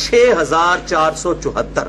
6474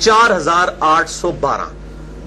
4812।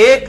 1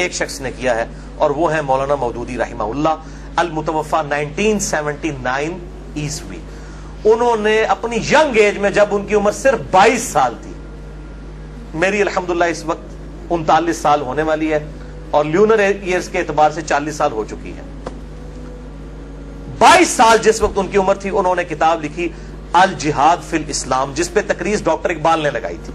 ایک شخص نے کیا ہے اور وہ ہے مولانا مودودی رحمہ اللہ المتوفا 1979 عیسوی. انہوں نے اپنی ینگ ایج میں جب ان کی عمر صرف 22 سال تھی, میری الحمدللہ اس وقت 39 سال ہونے والی ہے اور لیونر ایئرز کے اعتبار سے 40 سال ہو چکی ہے, 22 سال جس وقت ان کی عمر تھی انہوں نے کتاب لکھی الجہاد فی الاسلام, جس پہ تقریر ڈاکٹر اقبال نے لگائی تھی,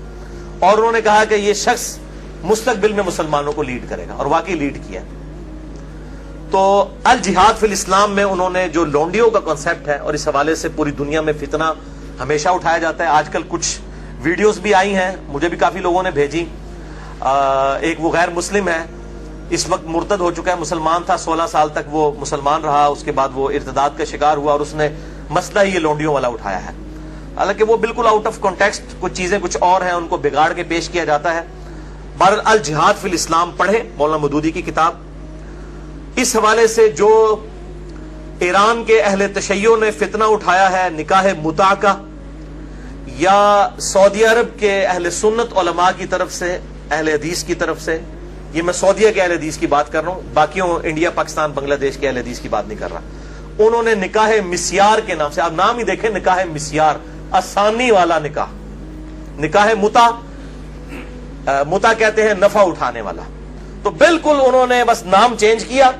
اور انہوں نے کہا کہ یہ شخص مستقبل میں مسلمانوں کو لیڈ کرے گا, اور واقعی لیڈ کیا. تو الجہاد فی الاسلام میں انہوں نے جو لونڈیوں کا کانسیپٹ ہے, اور اس حوالے سے پوری دنیا میں فتنہ ہمیشہ اٹھایا جاتا ہے. آج کل کچھ ویڈیوز بھی آئی ہیں, مجھے بھی کافی لوگوں نے بھیجی. ایک وہ غیر مسلم ہے, اس وقت مرتد ہو چکا ہے, مسلمان تھا 16 سال تک وہ مسلمان رہا, اس کے بعد وہ ارتداد کا شکار ہوا اور اس نے مسئلہ ہی یہ لونڈیوں والا اٹھایا ہے. حالانکہ وہ بالکل آؤٹ آف کانٹیکسٹ, کچھ چیزیں کچھ اور ہیں, ان کو بگاڑ کے پیش کیا جاتا ہے. بہرحال الجہاد فی الاسلام پڑھیں مولانا مودودی کی کتاب. اس حوالے سے جو ایران کے اہل تشیع نے فتنہ اٹھایا ہے نکاح متع کا, یا سعودی عرب کے اہل سنت علماء کی طرف سے, اہل حدیث کی طرف سے, یہ میں سعودیہ کے اہل حدیث کی بات کر رہا ہوں, باقیوں انڈیا پاکستان بنگلہ دیش کے اہل حدیث کی بات نہیں کر رہا, انہوں نے نکاح مسیار کے نام سے, آپ نام ہی دیکھیں نکاح مسیار, آسانی والا نکاح. نکاح متع, متع کہتے ہیں نفع اٹھانے والا, تو بالکل انہوں نے بس نام چینج کیا.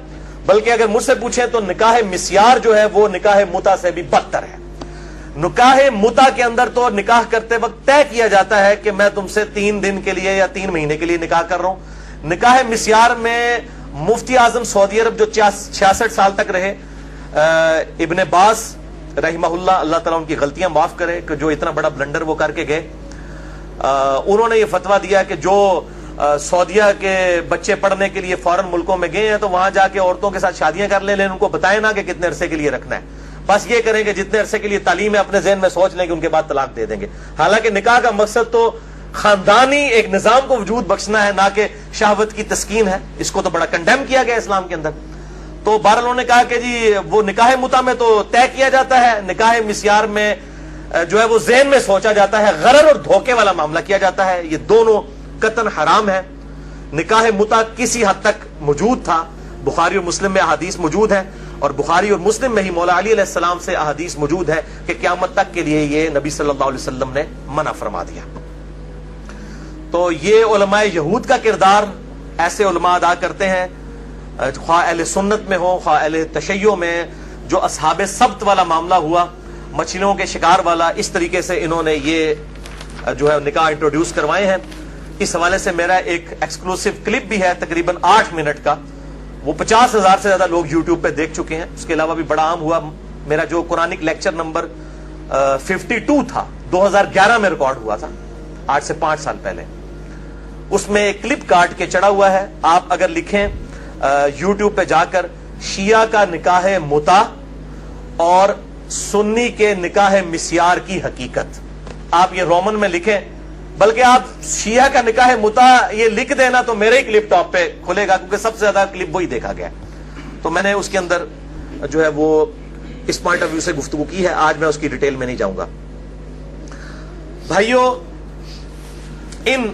بلکہ اگر مجھ سے پوچھیں تو نکاح مسیار جو ہے وہ نکاح متع سے بھی بدتر ہے. نکاح متع کے اندر تو نکاح کرتے وقت طے کیا جاتا ہے کہ میں تم سے 3 دن کے لیے یا 3 مہینے کے لیے نکاح کر رہا ہوں. نکاح مسیار میں مفتی اعظم سعودی عرب جو 66 سال تک رہے, ابن باز رحمہ اللہ, اللہ تعالیٰ ان کی غلطیاں معاف کرے کہ جو اتنا بڑا بلنڈر وہ کر کے گئے, انہوں نے یہ فتویٰ دیا کہ جو سعودیہ کے بچے پڑھنے کے لیے فورن ملکوں میں گئے ہیں تو وہاں جا کے عورتوں کے ساتھ شادیاں کر لیں, لیکن ان کو بتائیں نا کہ کتنے عرصے کے لیے رکھنا ہے, بس یہ کریں کہ جتنے عرصے کے لیے تعلیم ہے اپنے ذہن میں سوچ لیں کہ ان کے بعد طلاق دے دیں گے. حالانکہ نکاح کا مقصد تو خاندانی ایک نظام کو وجود بخشنا ہے, نہ کہ شہوت کی تسکین ہے. اس کو تو بڑا کنڈیم کیا گیا اسلام کے اندر. تو بہرحال انہوں نے کہا کہ جی وہ نکاح متع میں تو طے کیا جاتا ہے, نکاح مسیار میں جو ہے وہ ذہن میں سوچا جاتا ہے, غرر اور دھوکے والا معاملہ کیا جاتا ہے. یہ دونوں قطعاً حرام ہے. نکاح متع کسی حد تک موجود تھا, بخاری اور مسلم میں احادیث موجود ہیں, اور بخاری اور مسلم میں ہی مولا علی علیہ السلام سے احادیث موجود ہے کہ قیامت تک کے لیے یہ نبی صلی اللہ علیہ وسلم نے منع فرما دیا. تو یہ علماء یہود کا کردار ایسے علماء ادا کرتے ہیں, خواہ اہل سنت میں ہو خواہ اہل تشیع میں. جو اصحاب سبت والا معاملہ ہوا, مچھلیوں کے شکار والا, اس طریقے سے انہوں نے یہ جو ہے نکاح انٹروڈیوس کروائے ہیں. اس حوالے سے میرا ایک ایکسکلوسیو کلپ بھی ہے تقریباً 8 منٹ کا, وہ 50,000 سے زیادہ لوگ یوٹیوب پہ دیکھ چکے ہیں. اس کے علاوہ بھی بڑا عام ہوا میرا جو قرآنک لیکچر نمبر 52 تھا, 2011 میں ریکارڈ ہوا تھا, آج سے 5 سال پہلے. اس میں ایک کلپ کاٹ کے چڑھا ہوا ہے, آپ اگر لکھیں یوٹیوب پہ جا کر شیعہ کا نکاح متع اور سنی کے نکاح مسیار کی حقیقت, آپ یہ رومن میں لکھیں, بلکہ آپ شیعہ کا نکاح متع یہ لکھ دینا تو میرے ہی کلپ ٹاپ پہ کھلے گا, کیونکہ سب سے زیادہ کلپ وہی دیکھا گیا. تو میں نے اس کے اندر جو ہے وہ اس پوائنٹ آف ویو سے گفتگو کی ہے, آج میں اس کی ڈیٹیل میں نہیں جاؤں گا. بھائیو, ان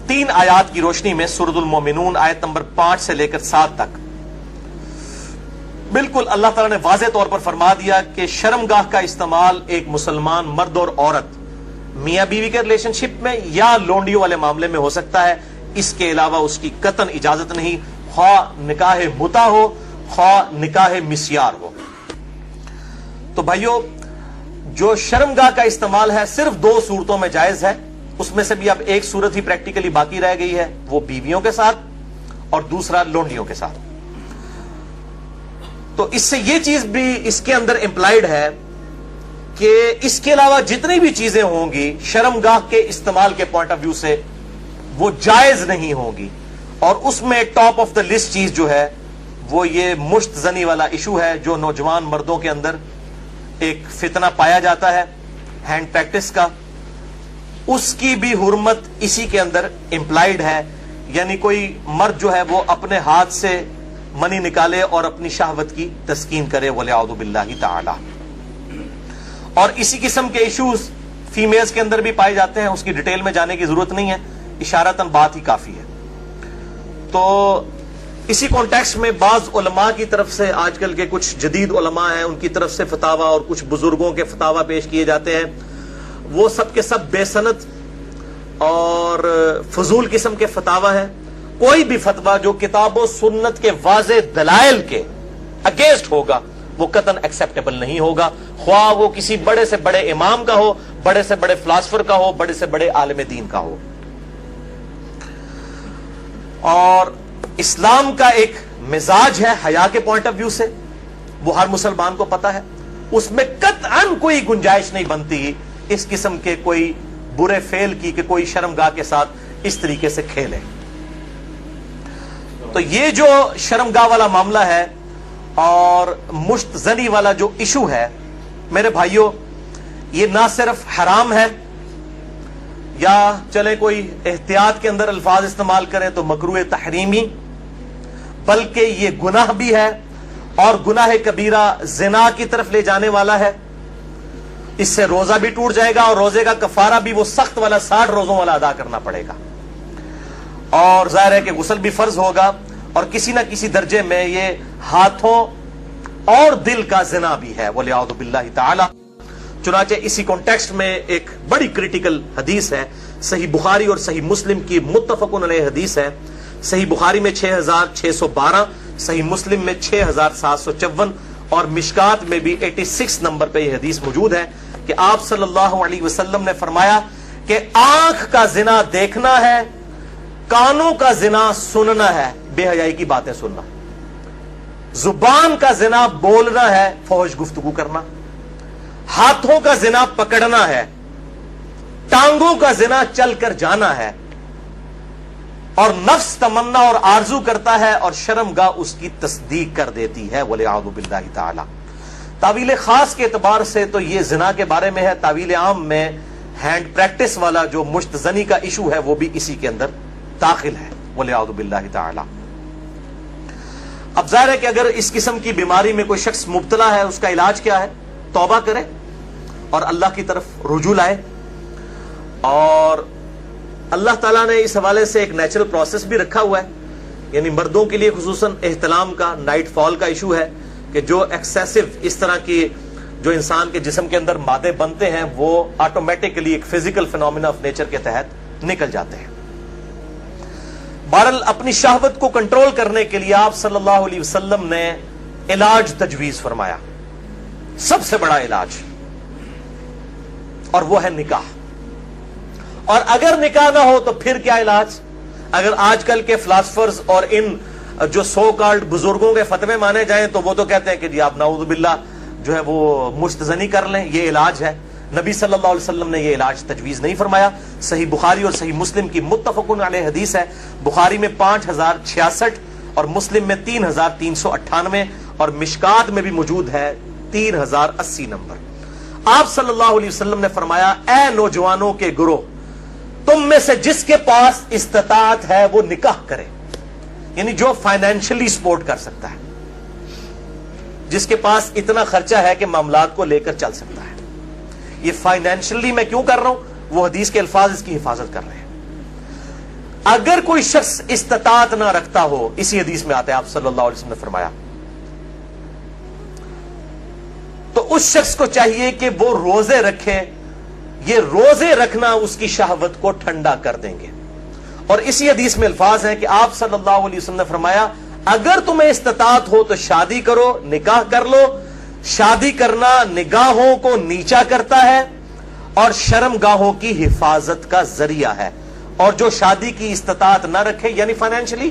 3 آیات کی روشنی میں سورۃ المومنون آیت نمبر 5 سے لے کر 7 تک بالکل اللہ تعالیٰ نے واضح طور پر فرما دیا کہ شرمگاہ کا استعمال ایک مسلمان مرد اور عورت میاں بیوی کے ریلیشن شپ میں یا لونڈیوں والے معاملے میں ہو سکتا ہے, اس کے علاوہ اس کی قطعاً اجازت نہیں, خواہ نکاح متع ہو خواہ نکاح مسیار ہو. تو بھائیو, جو شرمگاہ کا استعمال ہے صرف 2 صورتوں میں جائز ہے, اس میں سے بھی اب ایک صورت ہی پریکٹیکلی باقی رہ گئی ہے, وہ بیویوں کے ساتھ اور دوسرا لونڈیوں کے ساتھ. تو اس سے یہ چیز بھی اس کے اندر امپلائیڈ ہے کہ اس کے علاوہ جتنی بھی چیزیں ہوں گی شرمگاہ کے استعمال کے پوائنٹ آف ویو سے وہ جائز نہیں ہوں گی. اور اس میں ٹاپ آف دا لسٹ چیز جو ہے وہ یہ مشت زنی والا ایشو ہے, جو نوجوان مردوں کے اندر ایک فتنہ پایا جاتا ہے ہینڈ پریکٹس کا, اس کی بھی حرمت اسی کے اندر امپلائیڈ ہے. یعنی کوئی مرد جو ہے وہ اپنے ہاتھ سے منی نکالے اور اپنی شہوت کی تسکین کرے, وَلِعَوْذُ بِاللَّهِ تَعَالَى. اور اسی قسم کے ایشوز فیمیلز کے اندر بھی پائے جاتے ہیں, اس کی ڈیٹیل میں جانے کی ضرورت نہیں ہے, اشارتاً بات ہی کافی ہے. تو اسی کانٹیکسٹ میں بعض علماء کی طرف سے، آج کل کے کچھ جدید علماء ہیں، ان کی طرف سے فتاوی اور کچھ بزرگوں کے فتاوی پیش کیے جاتے ہیں، وہ سب کے سب بے سند اور فضول قسم کے فتاوی ہیں۔ کوئی بھی فتویٰ جو کتاب و سنت کے واضح دلائل کے اگینسٹ ہوگا وہ قطعاً ایکسیپٹیبل نہیں ہوگا، خواہ وہ کسی بڑے سے بڑے امام کا ہو، بڑے سے بڑے فلاسفر کا ہو، بڑے سے بڑے عالم دین کا ہو۔ اور اسلام کا ایک مزاج ہے حیا کے پوائنٹ آف ویو سے، وہ ہر مسلمان کو پتا ہے، اس میں قطعاً کوئی گنجائش نہیں بنتی اس قسم کے کوئی برے فعل کی کہ کوئی شرمگاہ کے ساتھ اس طریقے سے کھیلے۔ تو یہ جو شرمگاہ والا معاملہ ہے اور مشت زنی والا جو ایشو ہے، میرے بھائیوں، یہ نہ صرف حرام ہے، یا چلے کوئی احتیاط کے اندر الفاظ استعمال کریں تو مکروہ تحریمی، بلکہ یہ گناہ بھی ہے، اور گناہ کبیرہ زنا کی طرف لے جانے والا ہے۔ اس سے روزہ بھی ٹوٹ جائے گا، اور روزے کا کفارہ بھی وہ سخت والا 60 روزوں والا ادا کرنا پڑے گا، اور ظاہر ہے کہ غسل بھی فرض ہوگا، اور کسی نہ کسی درجے میں یہ ہاتھوں اور دل کا زنا بھی ہے، وَلِعَوْذُ بِاللَّهِ تعالی۔ چنانچہ اسی کانٹیکسٹ میں ایک بڑی کریٹیکل حدیث ہے، صحیح بخاری اور صحیح مسلم کی متفقن علیہ حدیث ہے۔ صحیح بخاری میں 6612، صحیح مسلم میں 6754، اور مشکات میں بھی 86 نمبر پہ یہ حدیث موجود ہے کہ آپ صلی اللہ علیہ وسلم نے فرمایا کہ آنکھ کا زنا دیکھنا ہے، کانوں کا زنا سننا ہے، بے حیائی کی باتیں سننا، زبان کا زنا بولنا ہے، فحش گفتگو کرنا، ہاتھوں کا زنا پکڑنا ہے، ٹانگوں کا زنا چل کر جانا ہے، اور نفس تمنا اور آرزو کرتا ہے اور شرمگاہ اس کی تصدیق کر دیتی ہے، وَلِعَوْذُ بِاللَّهِ تعالی۔ تعویل خاص کے اعتبار سے تو یہ زنا کے بارے میں ہے، تعویل عام میں ہینڈ پریکٹس والا جو مشت زنی کا ایشو ہے وہ بھی اسی کے اندر داخل ہے، وَلِعَوْذُ بِاللَّهِ تعالی۔ اب ظاہر ہے کہ اگر اس قسم کی بیماری میں کوئی شخص مبتلا ہے، اس کا علاج کیا ہے؟ توبہ کرے اور اللہ کی طرف رجوع لائے، اور اللہ تعالیٰ نے اس حوالے سے ایک نیچرل پروسیس بھی رکھا ہوا ہے، یعنی مردوں کے لیے خصوصاً احتلام کا، نائٹ فال کا ایشو ہے کہ جو ایکسیسو اس طرح کی جو انسان کے جسم کے اندر مادے بنتے ہیں وہ آٹومیٹکلی ایک فزیکل فینومینا آف نیچر کے تحت نکل جاتے ہیں۔ بہرحال اپنی شہوت کو کنٹرول کرنے کے لیے آپ صلی اللہ علیہ وسلم نے علاج تجویز فرمایا، سب سے بڑا علاج، اور وہ ہے نکاح۔ اور اگر نکاح نہ ہو تو پھر کیا علاج؟ اگر آج کل کے فلاسفرز اور ان جو سو کالڈ بزرگوں کے فتوے مانے جائیں تو وہ تو کہتے ہیں کہ جی آپ نعوذ باللہ جو ہے وہ مستزنی کر لیں، یہ علاج ہے۔ نبی صلی اللہ علیہ وسلم نے یہ علاج تجویز نہیں فرمایا۔ صحیح بخاری اور صحیح مسلم کی متفقن علیہ حدیث ہے، بخاری میں 5066 اور مسلم میں 3398، اور مشکات میں بھی موجود ہے 3080 نمبر۔ آپ صلی اللہ علیہ وسلم نے فرمایا، اے نوجوانوں کے گروہ، تم میں سے جس کے پاس استطاعت ہے وہ نکاح کرے، یعنی جو فائنینشلی سپورٹ کر سکتا ہے، جس کے پاس اتنا خرچہ ہے کہ معاملات کو لے کر چل سکتا ہے۔ یہ فائنینشلی میں کیوں کر رہا ہوں؟ وہ حدیث کے الفاظ اس کی حفاظت کر رہے ہیں۔ اگر کوئی شخص استطاعت نہ رکھتا ہو، اسی حدیث میں آتا ہے آپ صلی اللہ علیہ وسلم نے فرمایا، تو اس شخص کو چاہیے کہ وہ روزے رکھے، یہ روزے رکھنا اس کی شہوت کو ٹھنڈا کر دیں گے۔ اور اسی حدیث میں الفاظ ہیں کہ آپ صلی اللہ علیہ وسلم نے فرمایا، اگر تمہیں استطاعت ہو تو شادی کرو، نکاح کر لو۔ شادی کرنا نگاہوں کو نیچا کرتا ہے اور شرمگاہوں کی حفاظت کا ذریعہ ہے۔ اور جو شادی کی استطاعت نہ رکھے، یعنی فائنینشلی،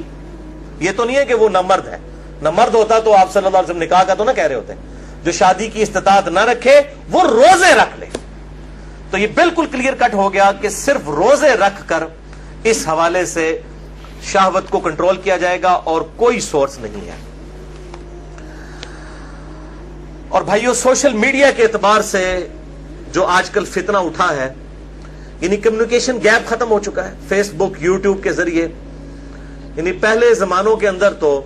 یہ تو نہیں ہے کہ وہ نہ مرد ہے، نہ مرد ہوتا تو آپ صلی اللہ علیہ وسلم نکاح کا تو نہ کہہ رہے ہوتے، جو شادی کی استطاعت نہ رکھے وہ روزے رکھ لے۔ تو یہ بالکل کلیئر کٹ ہو گیا کہ صرف روزے رکھ کر اس حوالے سے شہوت کو کنٹرول کیا جائے گا اور کوئی سورس نہیں ہے۔ اور بھائیو، سوشل میڈیا کے اعتبار سے جو آج کل فتنہ اٹھا ہے، یعنی کمیونیکیشن گیپ ختم ہو چکا ہے فیس بک، یوٹیوب کے ذریعے۔ یعنی پہلے زمانوں کے اندر تو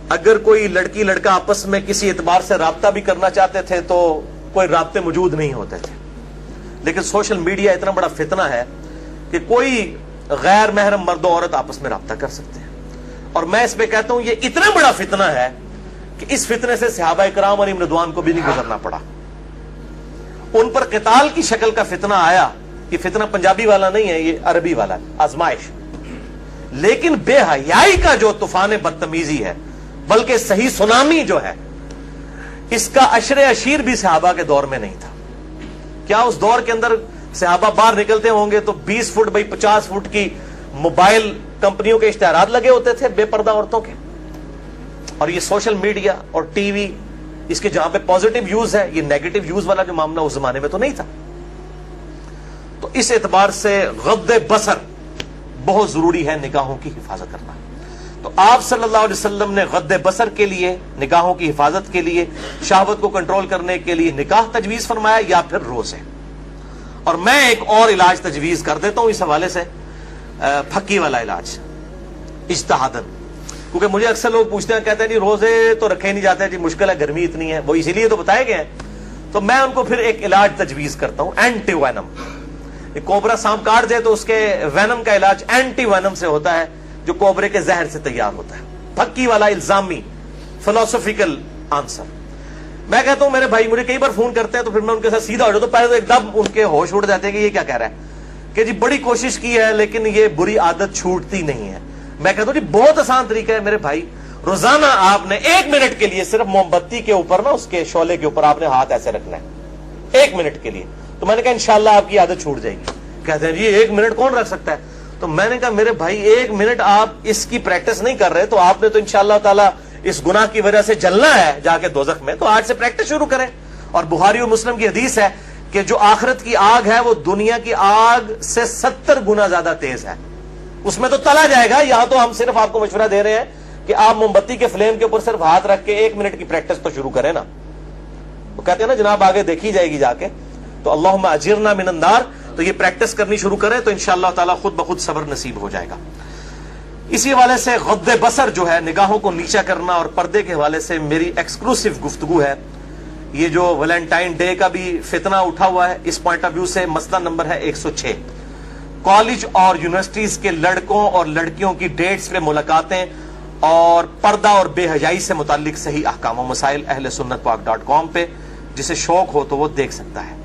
اگر کوئی لڑکی لڑکا آپس میں کسی اعتبار سے رابطہ بھی کرنا چاہتے تھے تو کوئی رابطے موجود نہیں ہوتے تھے، لیکن سوشل میڈیا اتنا بڑا فتنہ ہے کہ کوئی غیر محرم مرد و عورت آپس میں رابطہ کر سکتے ہیں، اور میں اس پہ کہتا ہوں یہ اتنا بڑا فتنہ ہے کہ اس فتنے سے صحابہ کرام علیہم رضوان کو بھی نہیں گزرنا پڑا. ان پر قتال کی شکل کا فتنہ آیا. یہ فتنہ پنجابی والا نہیں ہے, یہ عربی والا ہے, آزمائش. لیکن بے حیائی کا جو طوفان بدتمیزی ہے, بلکہ صحیح سونامی جو ہے, اس کا عشر عشیر بھی صحابہ کے دور میں نہیں تھا. کیا اس دور کے اندر صحابہ باہر نکلتے ہوں گے تو 20 فٹ بائی 50 فٹ کی موبائل کمپنیوں کے اشتہارات لگے ہوتے تھے بے پردہ عورتوں کے؟ اور یہ سوشل میڈیا اور ٹی وی, اس کے جہاں پہ پازیٹیو یوز ہے, یہ نیگیٹو یوز والا جو معاملہ اس زمانے میں تو نہیں تھا. تو اس اعتبار سے غض بصر بہت ضروری ہے نگاہوں کی حفاظت کرنا. تو آپ صلی اللہ علیہ وسلم نے غض بصر کے لیے, نگاہوں کی حفاظت کے لیے, شہوت کو کنٹرول کرنے کے لیے نکاح تجویز فرمایا یا پھر روزے. اور میں ایک اور علاج تجویز کر دیتا ہوں اس حوالے سے, پھکی والا علاج اجتہادن. کیونکہ مجھے اکثر لوگ پوچھتے ہیں, کہتے ہیں جی روزے تو رکھے نہیں جاتے, جی مشکل ہے, گرمی اتنی ہے, وہ اسی لیے تو بتائے گئے ہیں. تو میں ان کو پھر ایک علاج تجویز کرتا ہوں, اینٹی وینم. کوبرا سانپ کاٹ دے تو اس کے وینم کا علاج اینٹی وینم سے ہوتا ہے, جو کوبرے کے زہر سے تیار ہوتا ہے. پھکی والا الزامی فلسفیکل آنسر. میں کہتا ہوں میرے بھائی مجھے کئی بار فون کرتے ہیں تو پھر میں ان کے ساتھ سیدھا ہو جاتا ہوں. پہلے تو ایک دم ان کے ہوش اڑ جاتے ہیں کہ یہ کیا کہہ رہا ہے, کہ جی بڑی کوشش کی ہے لیکن یہ بری عادت چھوٹتی نہیں ہے. میں کہتا ہوں جی بہت آسان طریقہ ہے میرے بھائی, روزانہ آپ نے 1 منٹ کے لیے صرف موم بتی کے اوپر نا, اس کے شعلے کے اوپر آپ نے ہاتھ ایسے رکھنا ہے 1 منٹ کے لیے. تو میں نے کہا انشاءاللہ آپ کی عادت چھوٹ جائے گی. کہتے ہیں جی 1 منٹ کون رکھ سکتا ہے؟ تو میں نے کہا میرے بھائی 1 منٹ آپ اس کی پریکٹس نہیں کر رہے تو آپ نے تو انشاءاللہ تعالی اس گناہ کی وجہ سے جلنا ہے جا کے دوزخ میں. تو آج سے پریکٹس شروع کریں. اور بخاری و مسلم کی حدیث ہے کہ جو آخرت کی آگ ہے وہ دنیا کی آگ سے 70 گنا زیادہ تیز ہے. اس میں تو تلا جائے گا. یہاں تو ہم صرف آپ کو مشورہ دے رہے ہیں کہ آپ موم بتی کے فلیم کے اوپر صرف ہاتھ رکھ کے 1 منٹ کی پریکٹس تو شروع کریں نا. وہ کہتے ہیں نا جناب آگے دیکھی جائے گی جا کے. تو اللہم اجرنا من النار, تو یہ پریکٹس کرنی شروع کریں تو انشاءاللہ تعالی خود بخود صبر نصیب ہو جائے گا. اسی حوالے سے غض بصر جو ہے, نگاہوں کو نیچا کرنا, اور پردے کے حوالے سے میری ایکسکلوسیو گفتگو ہے. یہ جو ویلنٹائن ڈے کا بھی فتنہ اٹھا ہوا ہے, اس پوائنٹ آف ویو سے مسئلہ نمبر ہے 106. کالج اور یونیورسٹیز کے لڑکوں اور لڑکیوں کی ڈیٹس پہ ملاقاتیں اور پردہ اور بے حیائی سے متعلق صحیح احکام و مسائل اہل سنت پاک .com پہ, جسے شوق ہو تو وہ دیکھ سکتا ہے.